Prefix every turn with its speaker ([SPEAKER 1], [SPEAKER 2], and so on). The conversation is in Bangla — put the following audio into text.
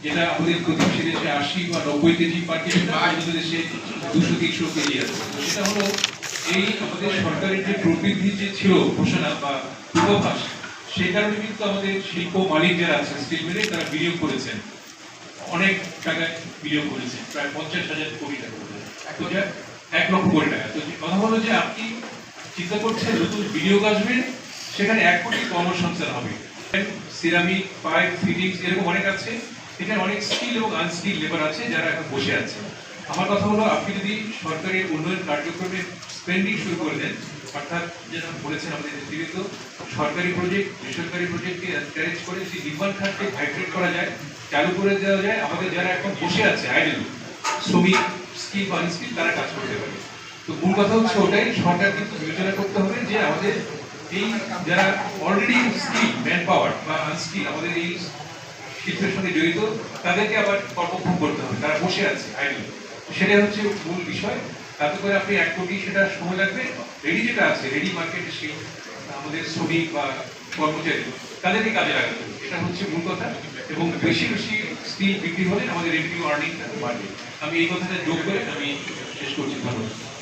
[SPEAKER 1] যেটা আমাদের প্রতিবেশী দেশে 80 বা 90 কেজি পার কেজি, আমাদের দেশে 200-300 কেজি আছে। তো সেটা হলো এই আমাদের সরকারের যে প্রবৃদ্ধির যে ছিল ঘোষণা বা পূর্বাভাস, সেই কারণে কিন্তু আমাদের শিল্প মালিক যারা আছেন, স্টিল মিলে, তারা বিনিয়োগ করেছেন, অনেক টাকা বিনিয়োগ করেছেন, প্রায় 50,000 কোটি টাকা, 1 লক্ষ কোটি টাকা। তো কথা হলো যে আপনি চিন্তা করছেন নতুন বিনিয়োগ আসবে, সেখানে 1 কোটি কর্মসংস্থান হবে। সিরামিক, পাইপ, ফিটিংস এরকম অনেক আছে, এখানে অনেক স্কিল এবং আনস্কিল লেবার আছে যারা এখন বসে আছে। আমার কথা হলো আপনি যদি সরকারের উন্নয়ন কার্যক্রমে স্পেন্ডিং শুরু করে দেন, অর্থাৎ যেটা বলেছেন আমাদের নেতৃত্ব, সরকারি প্রজেক্ট বেসরকারি প্রজেক্টকে এনকারেজ করে যদি নির্মাণ খাতকে ভাইব্রেট করা যায়, চালু করে দেওয়া যায়, আমাদের যারা এখন বসে আছে আইডল শ্রমিক, স্কিল বা আনস্কিল, তারা কাজ করতে পারে। তো মূল কথা হচ্ছে ওটাই, সরকার কিন্তু বিবেচনা করতে হবে যে আমাদের এই যারা অলরেডি স্কিল ম্যান পাওয়ার বা আনস্কিল আমাদের এই শিল্পের সঙ্গে জড়িত, তাদেরকে আবার কর্মক্ষম করতে হবে, তারা বসে আছে আইডল। সেটাই হচ্ছে মূল বিষয়। তাতে করে আপনি 1 কোটি, সেটা সময় লাগবে, রেডি যেটা আছে, রেডি মার্কেট, সেই আমাদের শ্রমিক বা কর্মচারী, তাদেরকে কাজে লাগাতে হবে, এটা হচ্ছে মূল কথা। এবং বেশি বেশি স্কিল বিক্রি হলে আমাদের রেভিনিউ আর্নিংটা বাড়বে। আমি এই কথাটা যোগ করে আমি শেষ করছি। ধন্যবাদ।